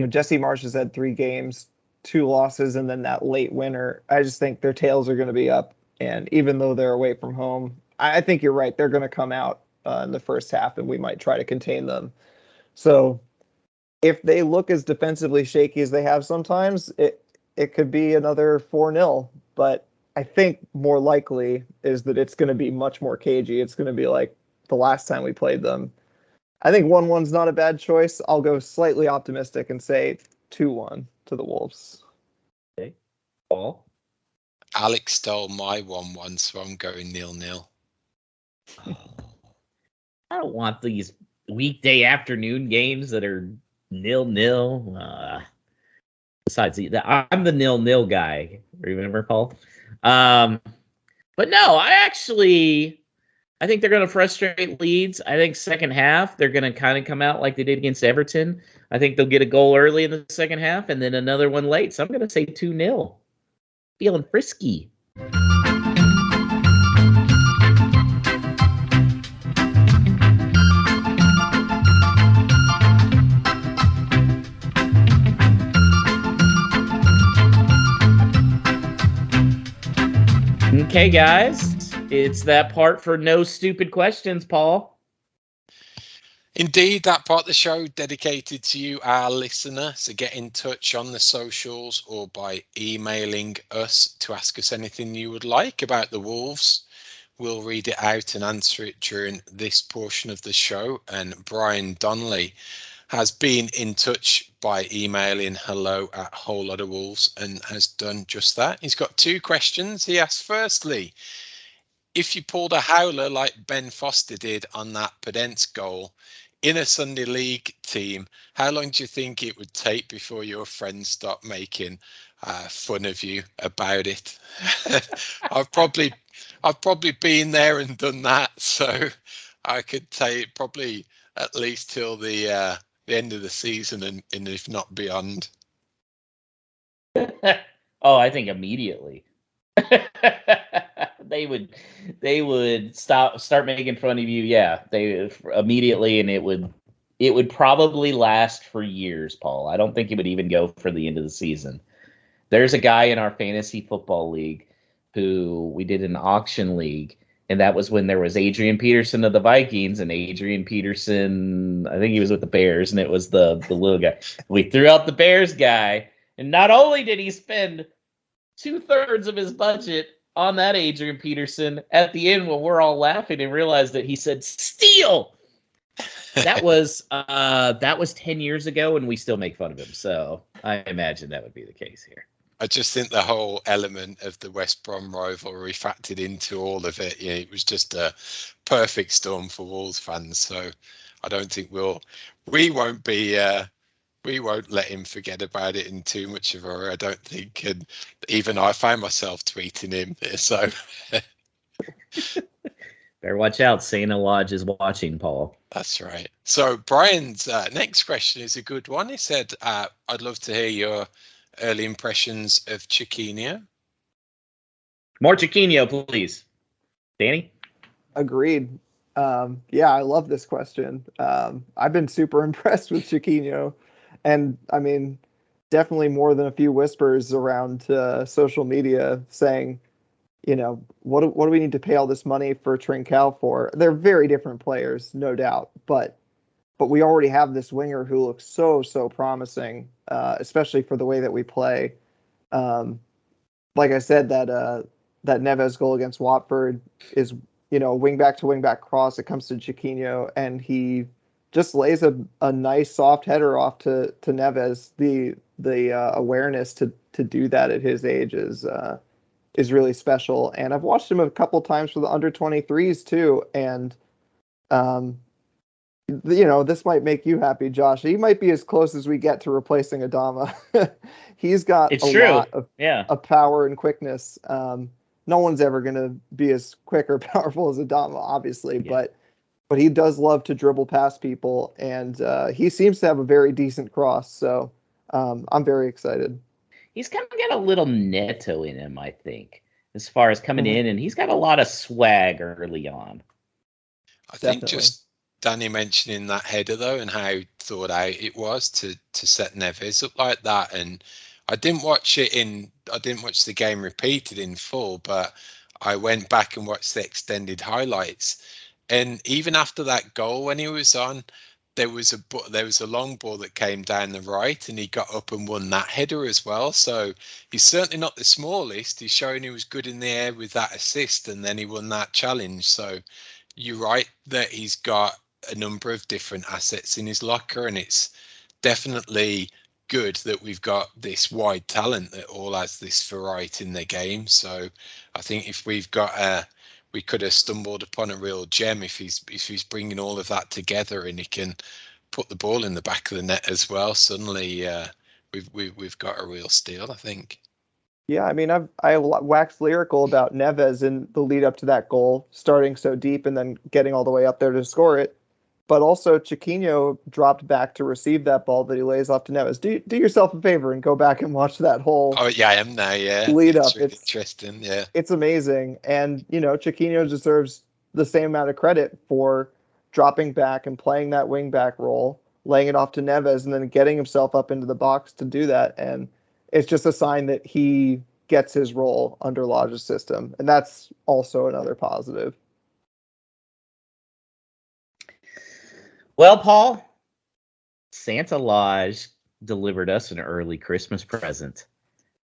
Jesse Marsch has had 3 games, 2 losses, and then that late winner. I just think their tails are going to be up. And even though they're away from home, I think you're right. They're going to come out in the first half, and we might try to contain them. So if they look as defensively shaky as they have sometimes, it could be another 4-0. But I think more likely is that it's going to be much more cagey. It's going to be like the last time we played them. I think 1-1's not a bad choice. I'll go slightly optimistic and say 2-1 to the Wolves. Okay. Paul? Alex stole my 1-1, so I'm going 0-0. I don't want these weekday afternoon games that are 0-0. Besides, I'm the 0-0 guy. Remember, Paul? But no, I think they're going to frustrate Leeds. I think second half, they're going to kind of come out like they did against Everton. I think they'll get a goal early in the second half and then another one late. So I'm going to say 2-0. Feeling frisky. Okay, guys, it's that part for no stupid questions, Paul. Indeed, that part of the show dedicated to you, our listener. So get in touch on the socials or by emailing us to ask us anything you would like about the Wolves. We'll read it out and answer it during this portion of the show. And Brian Donnelly has been in touch by emailing hello@wholelotofwolves and has done just that. He's got 2 questions. He asks, firstly, if you pulled a howler like Ben Foster did on that Podence goal in a Sunday League team, how long do you think it would take before your friends stop making fun of you about it? I've probably been there and done that, so I could take probably at least till the end of the season and if not beyond. Oh, I think immediately. They would start making fun of you. Yeah, they immediately, and it would probably last for years, Paul. I don't think it would even go for the end of the season. There's a guy in our fantasy football league who we did an auction league, and that was when there was Adrian Peterson of the Vikings and Adrian Peterson, I think he was with the Bears, and it was the little guy. We threw out the Bears guy, and not only did he spend 2/3 of his budget on that Adrian Peterson, at the end when we're all laughing and realized that he said steal. That was 10 years ago, and we still make fun of him. So I imagine that would be the case here. I just think the whole element of the West Brom rivalry factored into all of it. It was just a perfect storm for Wolves fans. So I don't think we won't let him forget about it in too much of a hurry, I don't think. And even I find myself tweeting him. So better watch out. Sana Lodge is watching, Paul. That's right. So Brian's next question is a good one. He said, I'd love to hear your early impressions of Chiquinho. More Chiquinho, please. Danny? Agreed. Yeah, I love this question. I've been super impressed with Chiquinho. And I mean, definitely more than a few whispers around social media saying, what do we need to pay all this money for Trincao for? They're very different players, no doubt. But we already have this winger who looks so promising, especially for the way that we play. Like I said, that Neves goal against Watford is, wing back to wing back cross. It comes to Chiquinho, and he just lays a nice soft header off to Neves. The awareness to do that at his age is really special. And I've watched him a couple times for the under 23s too. And this might make you happy, Josh. He might be as close as we get to replacing Adama. He's got lot of power and quickness. no one's ever going to be as quick or powerful as Adama, obviously, Yeah. but he does love to dribble past people, and he seems to have a very decent cross. So I'm very excited. He's kind of got a little Neto in him, I think, as far as coming in, and he's got a lot of swag early on. I think Definitely. just Danny mentioning that header though, and how thought out it was to set Neves up like that. And I didn't watch the game repeated in full, but I went back and watched the extended highlights. And even after that goal, when he was on, there was a long ball that came down the right, and he got up and won that header as well. So he's certainly not the smallest. He's showing he was good in the air with that assist, and then he won that challenge. So you're right that he's got a number of different assets in his locker, and it's definitely good that we've got this wide talent that all has this variety in their game. So I think if we could have stumbled upon a real gem if he's bringing all of that together, and he can put the ball in the back of the net as well. Suddenly, we've got a real steal, I think. Yeah, I mean, I waxed lyrical about Neves in the lead up to that goal, starting so deep and then getting all the way up there to score it. But also, Chiquinho dropped back to receive that ball that he lays off to Neves. Do yourself a favor and go back and watch that whole Oh yeah, I am now. Yeah, lead it's up. really interesting. Yeah, It's amazing, and Chiquinho deserves the same amount of credit for dropping back and playing that wing back role, laying it off to Neves, and then getting himself up into the box to do that. And it's just a sign that he gets his role under Lodge's system, and that's also another positive. Well, Paul, Santa Lodge delivered us an early Christmas present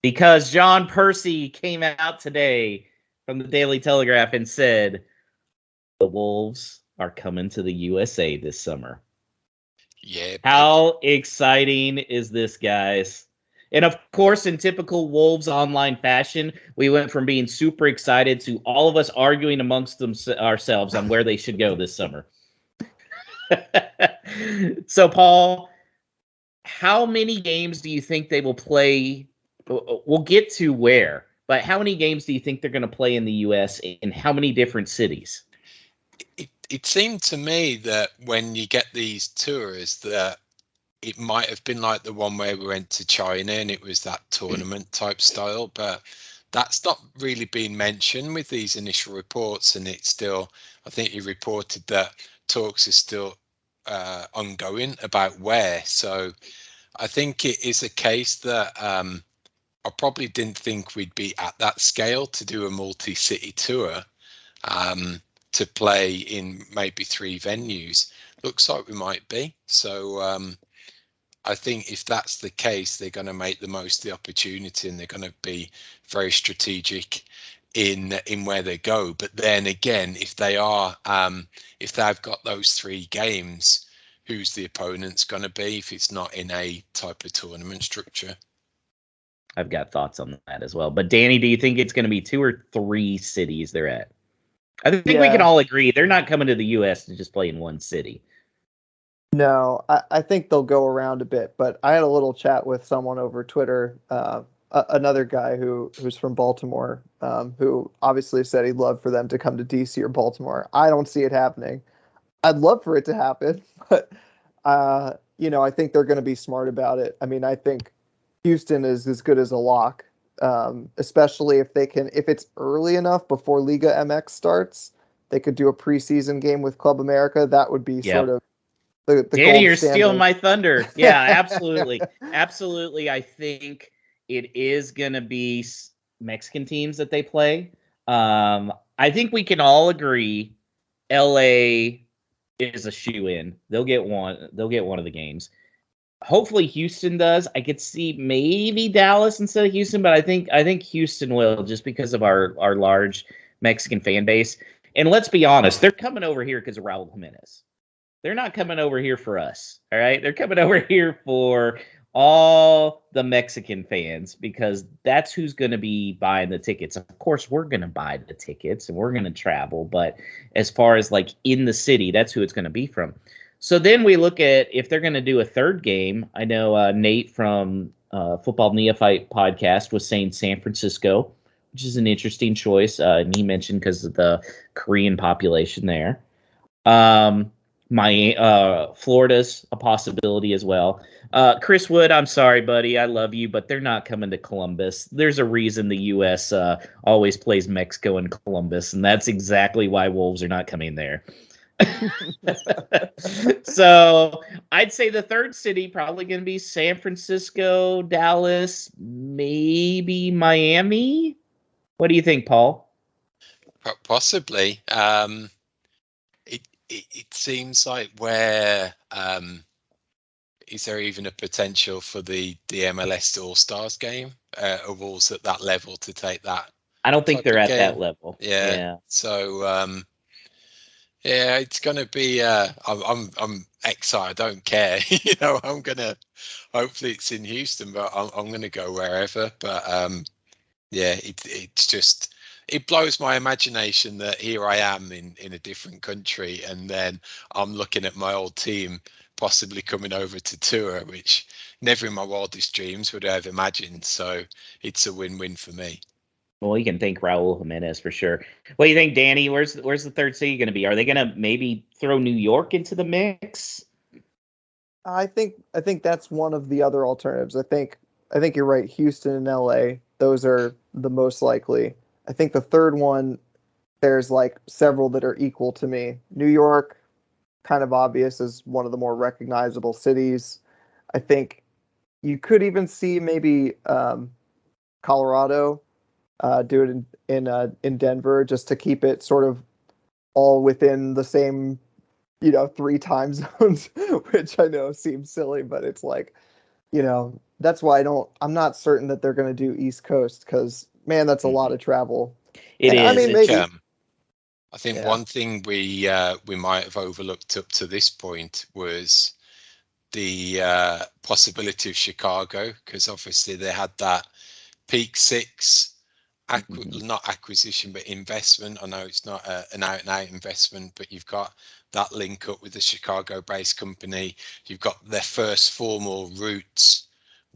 because John Percy came out today from the Daily Telegraph and said the Wolves are coming to the USA this summer. yeah. How exciting is this, guys? And of course, in typical Wolves online fashion, we went from being super excited to all of us arguing amongst ourselves on where they should go this summer. So, Paul, how many games do you think they will play? We'll get to where, but how many games do you think they're going to play in the U.S. in how many different cities? It seemed to me that when you get these tours that it might have been like the one where we went to China and it was that tournament type style, but that's not really been mentioned with these initial reports. And it's still, I think you reported that talks are still ongoing about where. So I think it is a case that I probably didn't think we'd be at that scale to do a multi-city tour. To play in maybe 3 venues. Looks like we might be. So I think if that's the case, they're going to make the most of the opportunity, and they're going to be very strategic in where they go. But then again, if they've got those 3 games, who's the opponent's going to be if it's not in a type of tournament structure? I've got thoughts on that as well. But Danny, do you think it's going to be 2 or 3 cities they're at? I think we can all agree they're not coming to the U.S. to just play in one city. No, I think they'll go around a bit. But I had a little chat with someone over Twitter, another guy who's from Baltimore, who obviously said he'd love for them to come to D.C. or Baltimore. I don't see it happening. I'd love for it to happen, but I think they're going to be smart about it. I mean, I think Houston is as good as a lock. Especially if it's early enough before Liga MX starts, they could do a preseason game with Club America. That would be sort of the Danny, you're standard. stealing my thunder. Yeah, absolutely. Absolutely. I think it is going to be Mexican teams that they play. I think we can all agree LA is a shoe-in. They'll get one of the games. Hopefully Houston does. I could see maybe Dallas instead of Houston, but I think Houston will, just because of our large Mexican fan base. And let's be honest, they're coming over here because of Raul Jimenez. They're not coming over here for us, all right? They're coming over here for all the Mexican fans, because that's who's going to be buying the tickets. Of course, we're going to buy the tickets and we're going to travel, but as far as like in the city, that's who it's going to be from. So then we look at if they're going to do a third game. I know Nate from Football Neophyte podcast was saying San Francisco which is an interesting choice. And he mentioned because of the Korean population there. Florida's a possibility as well. Chris Wood, I'm sorry, buddy. I love you, but they're not coming to Columbus. There's a reason the U.S. Always plays Mexico and Columbus, and that's exactly why Wolves are not coming there. So I'd say the third city probably going to be San Francisco, Dallas, maybe Miami. What do you think, Paul? Possibly. It seems like where is there even a potential for the MLS All-Stars game of Wolves at that level to take that? I don't think they're at game? that level. Yeah. So yeah, it's gonna be. I'm excited. I don't care. I'm gonna. Hopefully, it's in Houston, but I'm gonna go wherever. But yeah, it's just. It blows my imagination that here I am in a different country, and then I'm looking at my old team possibly coming over to tour, which never in my wildest dreams would I have imagined. So it's a win-win for me. Well, you can thank Raul Jimenez for sure. What do you think, Danny? Where's the third city going to be? Are they going to maybe throw New York into the mix? I think that's one of the other alternatives. I think you're right. Houston and LA, those are the most likely. I think the third one, there's like several that are equal to me. New York, kind of obvious as one of the more recognizable cities. I think you could even see maybe Colorado do it in Denver just to keep it sort of all within the same, 3 time zones, which I know seems silly, but it's like, that's why I'm not certain that they're going to do East Coast because, man, that's a lot of travel. It is. I mean, maybe. I think one thing we might have overlooked up to this point was the possibility of Chicago, because obviously they had that Peak Six, not acquisition, but investment. I know it's not an out-and-out investment, but you've got that link up with the Chicago-based company. You've got their first formal roots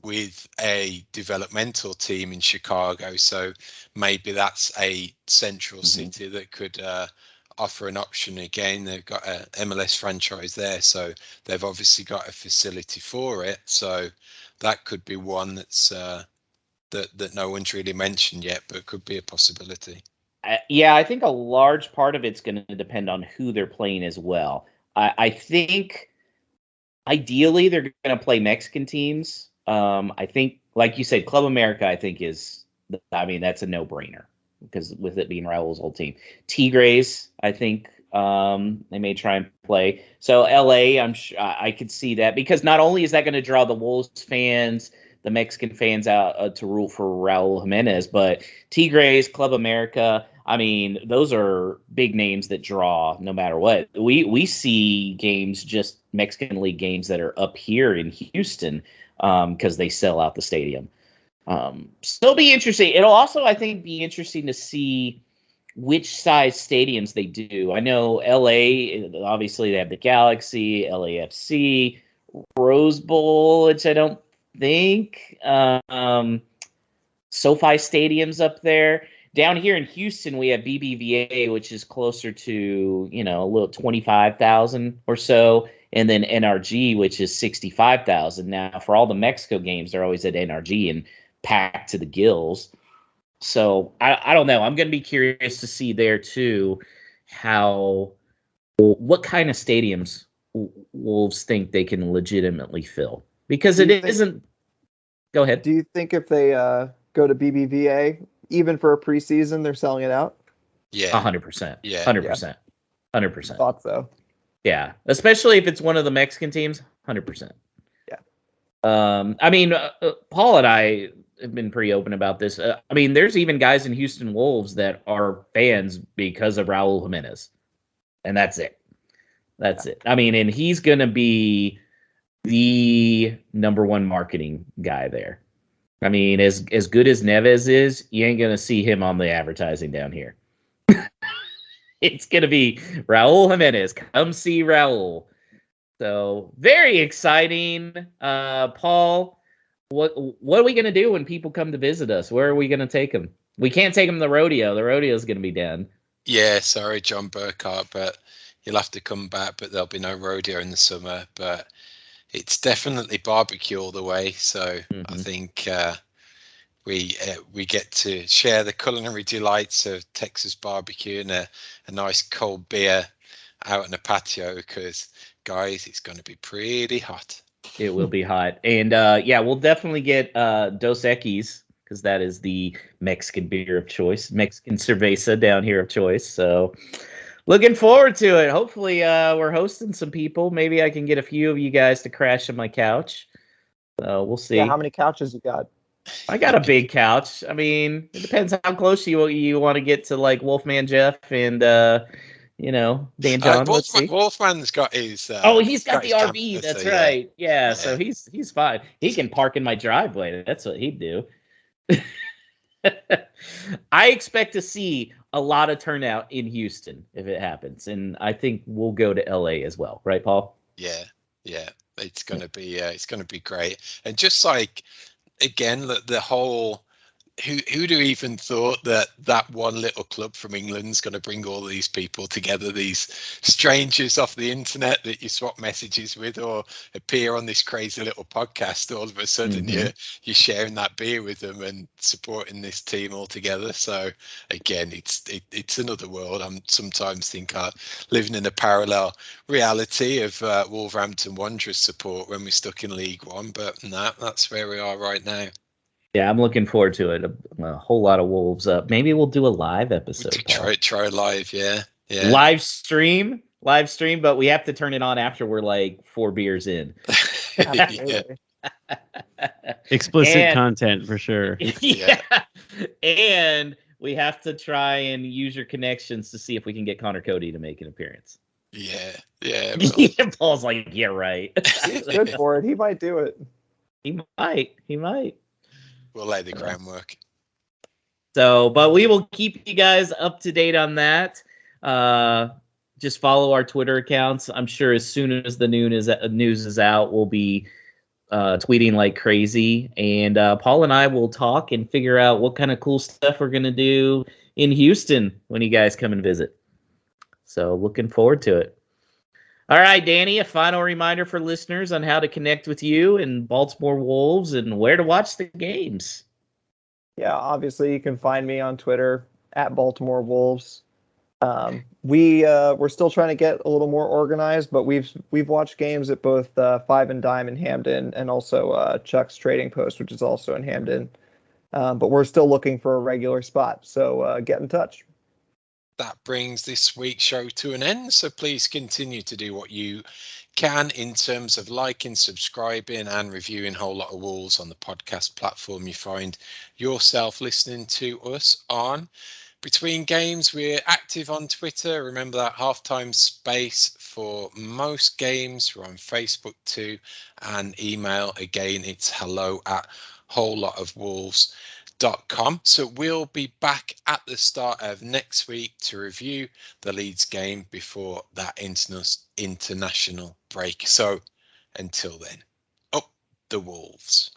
with a developmental team in Chicago, so maybe that's a central city that could offer an option. Again, they've got a MLS franchise there, so they've obviously got a facility for it, so that could be one that's that no one's really mentioned yet, but could be a possibility. Yeah, I think a large part of it's going to depend on who they're playing as well. I think ideally they're going to play Mexican teams. I think, like you said, Club America, I think that's a no-brainer because with it being Raul's old team. Tigres, I think they may try and play. So LA, I'm sure I could see that because not only is that going to draw the Wolves fans, the Mexican fans out to root for Raul Jimenez, but Tigres, Club America, I mean, those are big names that draw no matter what. We see games, just Mexican League games that are up here in Houston because they sell out the stadium. So it'll be interesting. It'll also, I think, be interesting to see which size stadiums they do. I know LA, obviously they have the Galaxy, LAFC, Rose Bowl, which I don't think. SoFi Stadium's up there. Down here in Houston, we have BBVA, which is closer to, a little 25,000 or so. And then NRG, which is 65,000. Now, for all the Mexico games, they're always at NRG and packed to the gills. So I don't know. I'm going to be curious to see there, too, what kind of stadiums Wolves think they can legitimately fill. Because isn't. Go ahead. Do you think if they go to BBVA, even for a preseason, they're selling it out? Yeah. 100%. Yeah. 100%. 100%. Thought so. Yeah. Especially if it's one of the Mexican teams, 100%. Yeah. Paul and I have been pretty open about this. There's even guys in Houston Wolves that are fans because of Raul Jimenez. And that's it. That's it. And he's going to be the number one marketing guy there. As good as Neves is, you ain't going to see him on the advertising down here. It's going to be Raul Jimenez. Come see Raul. So, very exciting. Paul, what are we going to do when people come to visit us? Where are we going to take them? We can't take him to the rodeo. The rodeo's going to be down. Yeah, sorry, John Burkhart, but you'll have to come back. But there'll be no rodeo in the summer. But it's definitely barbecue all the way. So I think we get to share the culinary delights of Texas barbecue and a nice cold beer out in the patio. Because guys, it's going to be pretty hot. It will be hot. And yeah, we'll definitely get Dos Equis, because that is the Mexican beer of choice, Mexican cerveza down here of choice. So looking forward to it. Hopefully we're hosting some people. Maybe I can get a few of you guys to crash on my couch. So we'll see. Yeah, how many couches you got? I got a big couch. I mean, it depends how close you want to get to, like, Wolfman Jeff and Dan John. Let's see. Wolfman's got his. He's got the RV. Camper, that's so, right. Yeah, so he's fine. He can park in my driveway. That's what he'd do. I expect to see a lot of turnout in Houston if it happens, and I think we'll go to LA as well, right, Paul? Yeah. It's gonna be great, and just like again, the whole. Who'd have even thought that one little club from England's going to bring all these people together, these strangers off the internet that you swap messages with or appear on this crazy little podcast. All of a sudden, you're sharing that beer with them and supporting this team all together. So again, it's another world. I'm sometimes think living in a parallel reality of Wolverhampton Wanderers support when we're stuck in League One, but that's where we are right now. Yeah, I'm looking forward to it. A whole lot of Wolves up. Maybe we'll do a live episode. Try live, yeah. Live stream, but we have to turn it on after we're like 4 beers in. Explicit content for sure. Yeah. And we have to try and use your connections to see if we can get Connor Cody to make an appearance. Yeah. Paul's like, yeah, right. Good for it. He might do it. He might. We'll lay the groundwork. So, but we will keep you guys up to date on that. Just follow our Twitter accounts. I'm sure as soon as the news is out, we'll be tweeting like crazy. And Paul and I will talk and figure out what kind of cool stuff we're going to do in Houston when you guys come and visit. So looking forward to it. All right, Danny, a final reminder for listeners on how to connect with you and Baltimore Wolves and where to watch the games. Yeah, obviously you can find me on Twitter at Baltimore Wolves. We're still trying to get a little more organized, but we've watched games at both Five and Dime in Hamden and also Chuck's Trading Post, which is also in Hamden. But we're still looking for a regular spot, so get in touch. That brings this week's show to an end. So please continue to do what you can in terms of liking, subscribing and reviewing Whole Lot of Wolves on the podcast platform you find yourself listening to us on. Between games, we're active on Twitter. Remember that halftime space for most games. We're on Facebook too, and email again. It's hello@wholelotofwolves.com. So we'll be back at the start of next week to review the Leeds game before that international break. So until then, up the Wolves.